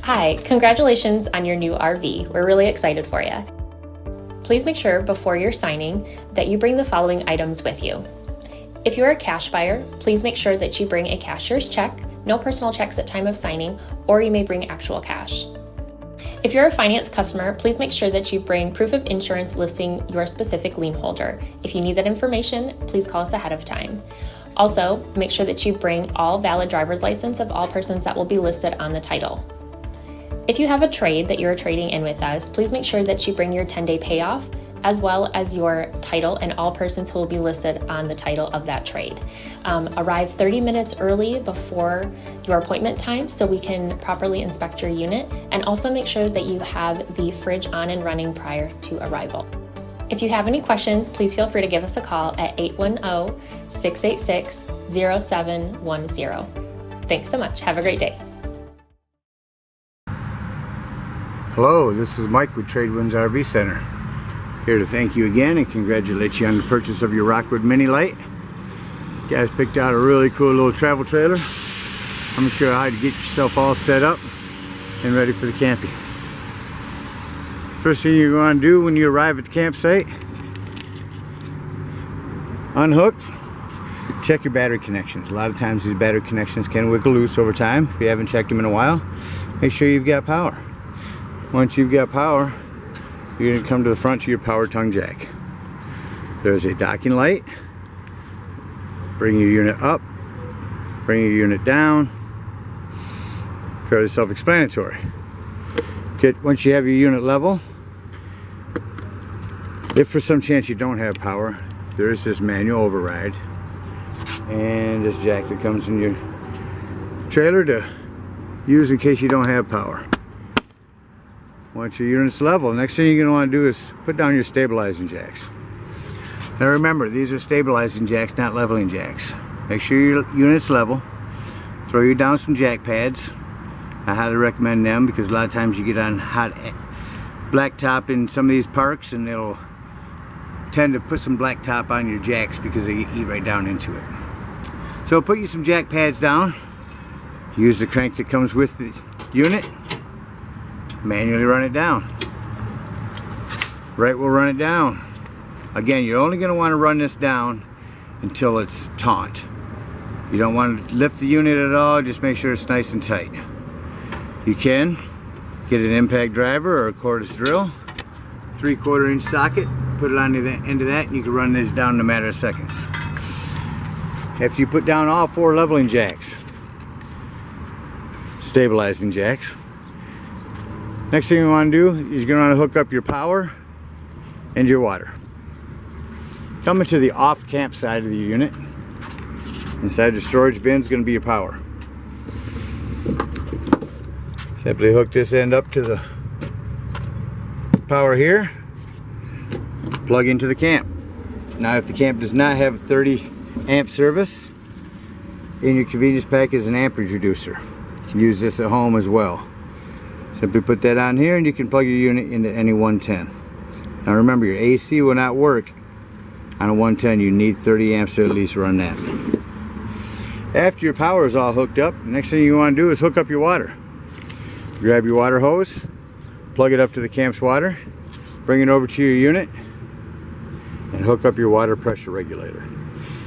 Hi, congratulations on your new RV. We're really excited for you. Please make sure before you're signing that you bring the following items with you. If you're a cash buyer, please make sure that you bring a cashier's check, no personal checks at time of signing, or you may bring actual cash. If you're a finance customer, please make sure that you bring proof of insurance listing your specific lien holder. If you need that information, please call us ahead of time. Also, make sure that you bring all valid driver's license of all persons that will be listed on the title. If you have a trade that you're trading in with us, please make sure that you bring your 10-day payoff as well as your title and all persons who will be listed on the title of that trade. Arrive 30 minutes early before your appointment time so we can properly inspect your unit, and also make sure that you have the fridge on and running prior to arrival. If you have any questions, please feel free to give us a call at 810-686-0710. Thanks so much. Have a great day. Hello, this is Mike with TradeWinds RV Center. Here to thank you again and congratulate you on the purchase of your Rockwood Mini Lite. You guys picked out a really cool little travel trailer. I'm going to show you how to get yourself all set up and ready for the camping. First thing you're going to do when you arrive at the campsite, unhook, check your battery connections. A lot of times these battery connections can wiggle loose over time. If you haven't checked them in a while, make sure you've got power. Once you've got power, you're going to come to the front to your power tongue jack. There's a docking light. Bring your unit up, bring your unit down. Fairly self-explanatory. Once you have your unit level, if for some chance you don't have power, there's this manual override and this jack that comes in your trailer to use in case you don't have power. Once your unit's level, the next thing you're going to want to do is put down your stabilizing jacks. Now remember, these are stabilizing jacks, not leveling jacks. Make sure your unit's level. Throw you down some jack pads. I highly recommend them because a lot of times you get on hot blacktop in some of these parks and it'll tend to put some blacktop on your jacks because they eat right down into it. So put you some jack pads down. Use the crank that comes with the unit. Manually run it down. Right will run it down. Again, you're only going to want to run this down until it's taut. You don't want to lift the unit at all, just make sure it's nice and tight. You can get an impact driver or a cordless drill, 3/4 inch socket, put it on the end of that, and you can run this down in a matter of seconds. After you put down all 4 leveling jacks, stabilizing jacks, next thing you want to do is you're going to want to hook up your power and your water. Coming to the off camp side of the unit, inside your storage bin is going to be your power. Simply hook this end up to the power here, plug into the camp. Now if the camp does not have 30 amp service, in your convenience pack is an amperage reducer. You can use this at home as well. Simply put that on here and you can plug your unit into any 110. Now remember, your AC will not work on a 110. You need 30 amps to at least run that. After your power is all hooked up, the next thing you want to do is hook up your water. Grab your water hose, plug it up to the camp's water, bring it over to your unit, and hook up your water pressure regulator.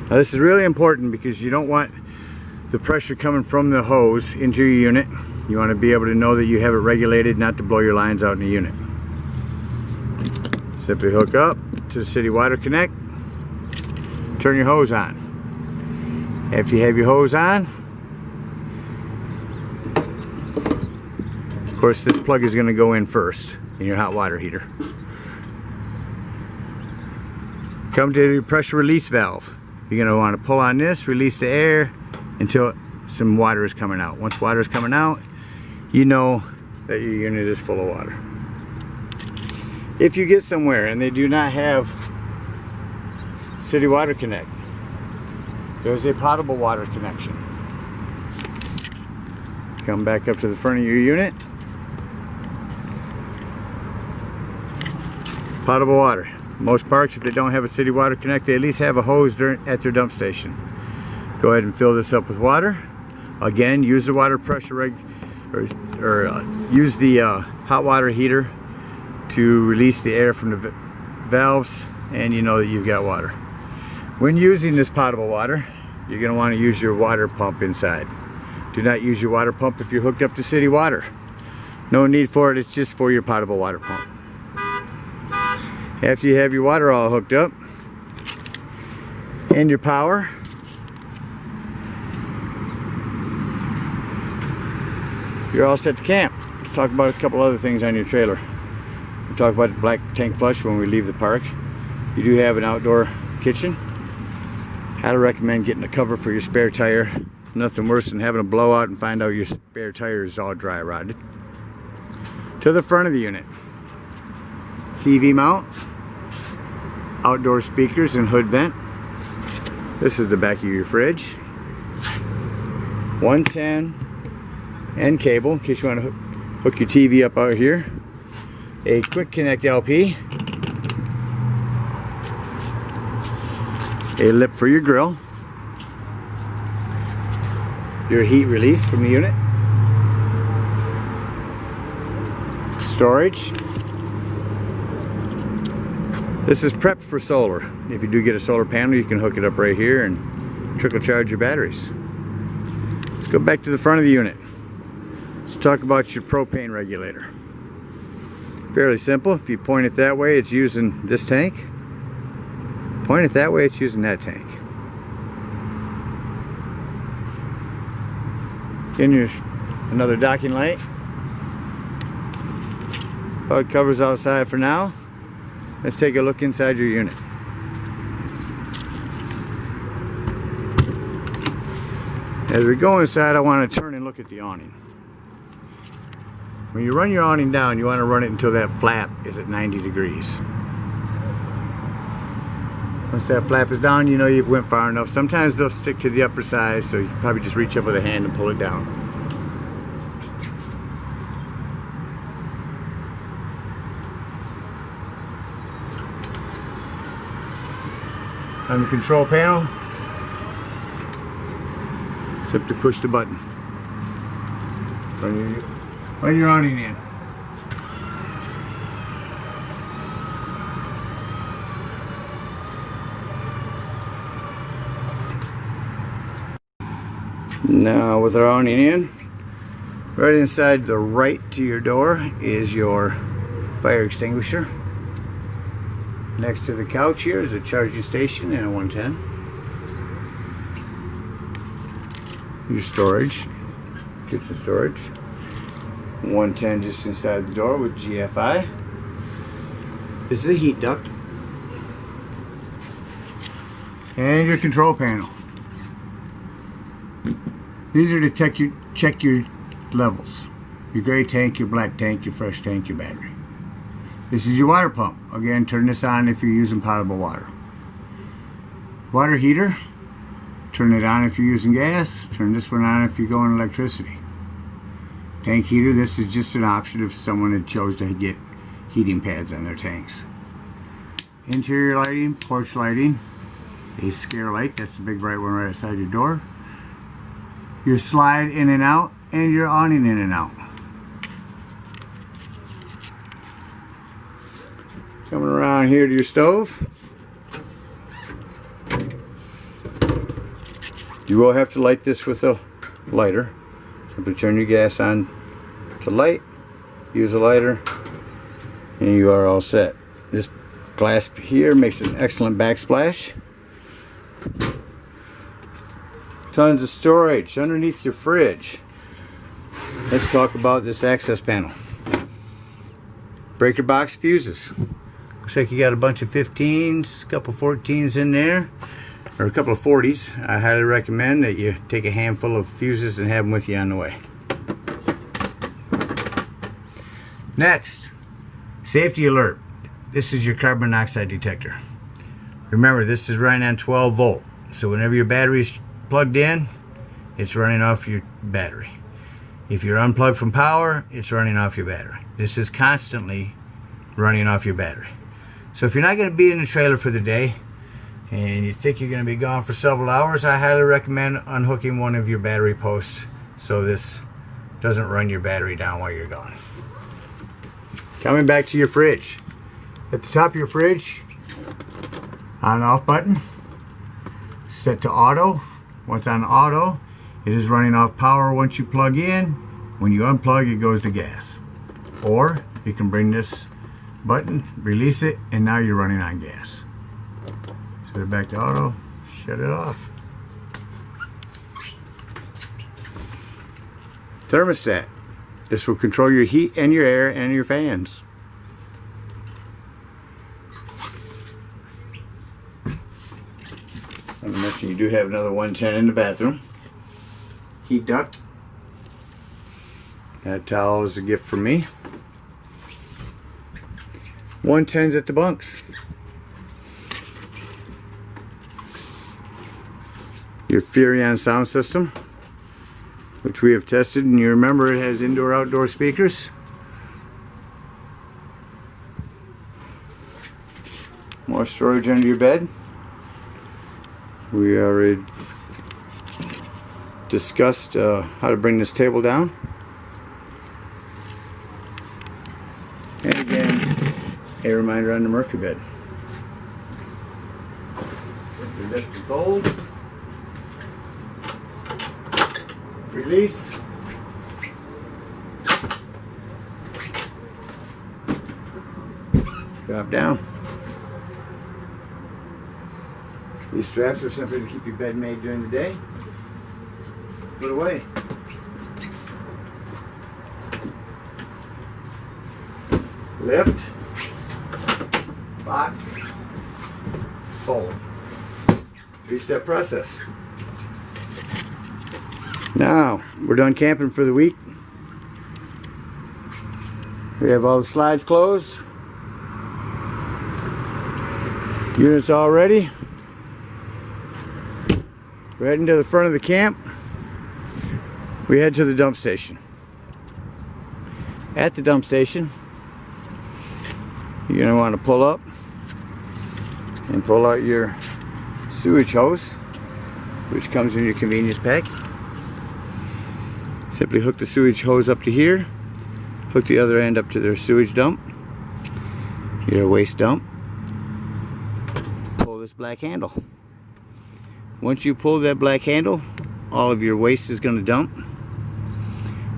Now this is really important because you don't want the pressure coming from the hose into your unit. You want to be able to know that you have it regulated, not to blow your lines out in the unit. Simply hook up to the city water connect, turn your hose on. After you have your hose on, of course this plug is going to go in first in your hot water heater. Come to your pressure release valve. You're going to want to pull on this, release the air until some water is coming out. Once water is coming out, you know that your unit is full of water. If you get somewhere and they do not have city water connect, there's a potable water connection. Come back up to the front of your unit. Potable water. Most parks, if they don't have a city water connect, they at least have a hose at their dump station. Go ahead and fill this up with water. Again, use the water pressure or use the hot water heater to release the air from the valves, and you know that you've got water. When using this potable water, you're going to want to use your water pump inside. Do not use your water pump if you're hooked up to city water. No need for it, it's just for your potable water pump. After you have your water all hooked up and your power, you're all set to camp. Let's talk about a couple other things on your trailer. We talk about the black tank flush when we leave the park. You do have an outdoor kitchen. Highly recommend getting a cover for your spare tire. Nothing worse than having a blowout and find out your spare tire is all dry rotted. To the front of the unit, TV mount, outdoor speakers and hood vent. This is the back of your fridge. 110 and cable in case you want to hook your TV up out here. A quick connect LP. A lip for your grill. Your heat release from the unit. Storage. This is prepped for solar. If you do get a solar panel, you can hook it up right here and trickle charge your batteries. Let's go back to the front of the unit. Let's talk about your propane regulator. Fairly simple. If you point it that way, it's using this tank. Point it that way, it's using that tank. Then here's another docking light. About covers outside for now. Let's take a look inside your unit. As we go inside, I want to turn and look at the awning. When you run your awning down, you want to run it until that flap is at 90 degrees. Once that flap is down, you know you've went far enough. Sometimes they'll stick to the upper side, so you can probably just reach up with a hand and pull it down. On the control panel, simply push the button. Run your awning in. Now with our awning in, right inside the right to your door is your fire extinguisher. Next to the couch here is a charging station and a 110. Your storage, kitchen storage. 110 just inside the door with GFI. This is a heat duct. And your control panel. These are to check your levels. Your gray tank, your black tank, your fresh tank, your battery. This is your water pump. Again, turn this on if you're using potable water. Water heater, turn it on if you're using gas. Turn this one on if you're going electricity. Tank heater, this is just an option if someone had chose to get heating pads on their tanks. Interior lighting, porch lighting, a scare light, that's the big bright one right outside your door. Your slide in and out, and your awning in and out. Coming around here to your stove. You will have to light this with a lighter. Simply turn your gas on to light, use a lighter, and you are all set. This glass here makes an excellent backsplash. Tons of storage underneath your fridge. Let's talk about this access panel. Breaker box fuses. Looks like you got a bunch of 15s, a couple 14s in there, or a couple of 40s. I highly recommend that you take a handful of fuses and have them with you on the way. Next, safety alert. This is your carbon monoxide detector. Remember, this is running on 12 volt, so whenever your battery is plugged in, it's running off your battery. If you're unplugged from power, it's running off your battery. This is constantly running off your battery. So if you're not going to be in the trailer for the day and you think you're going to be gone for several hours, I highly recommend unhooking one of your battery posts so this doesn't run your battery down while you're gone. Coming back to your fridge. At the top of your fridge, on and off button, set to auto. Once on auto, it is running off power once you plug in. When you unplug, it goes to gas. Or you can bring this button, release it, and now you're running on gas. Set it back to auto, shut it off. Thermostat. This will control your heat and your air and your fans. I mentioned you do have another 110 in the bathroom. Heat duct. That towel is a gift from me. 110s at the bunks. Your Furion sound system, which we have tested, and you remember it has indoor-outdoor speakers. More storage under your bed. We already discussed how to bring this table down. And again, a reminder on the Murphy bed. Simply lift and fold. Release. Drop down. These straps are simply to keep your bed made during the day. Put away. Lift. Lock. Fold. 3-step process. Now, we're done camping for the week. We have all the slides closed. Units all ready. We're heading to the front of the camp. We head to the dump station. At the dump station, you're going to want to pull up and pull out your sewage hose, which comes in your convenience pack. Simply hook the sewage hose up to here, hook the other end up to their sewage dump, your waste dump. Pull this black handle. Once you pull that black handle, all of your waste is going to dump.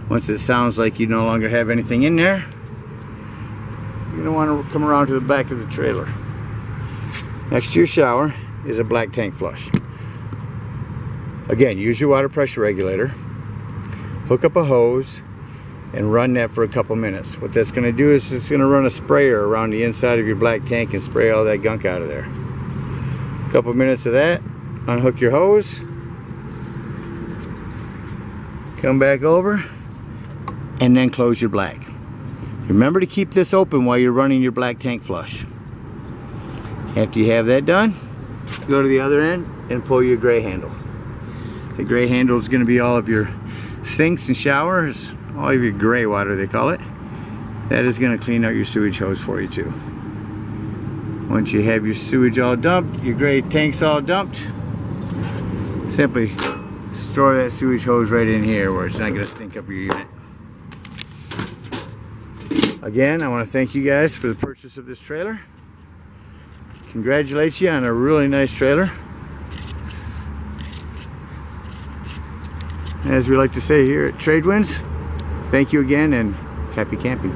Once it sounds like you no longer have anything in there, you're going to want to come around to the back of the trailer. Next to your shower is a black tank flush. Again, use your water pressure regulator. Hook up a hose and run that for a couple minutes. What that's going to do is it's going to run a sprayer around the inside of your black tank and spray all that gunk out of there. A couple minutes of that. Unhook your hose, come back over, and then close your black. Remember to keep this open while you're running your black tank flush. After you have that done, go to the other end and pull your gray handle. The gray handle is going to be all of your sinks and showers, all of your gray water they call it. That is going to clean out your sewage hose for you too. Once you have your sewage all dumped, your gray tanks all dumped, simply store that sewage hose right in here where it's not going to stink up your unit. Again, I want to thank you guys for the purchase of this trailer. Congratulate you on a really nice trailer. As we like to say here at TradeWinds, thank you again and happy camping.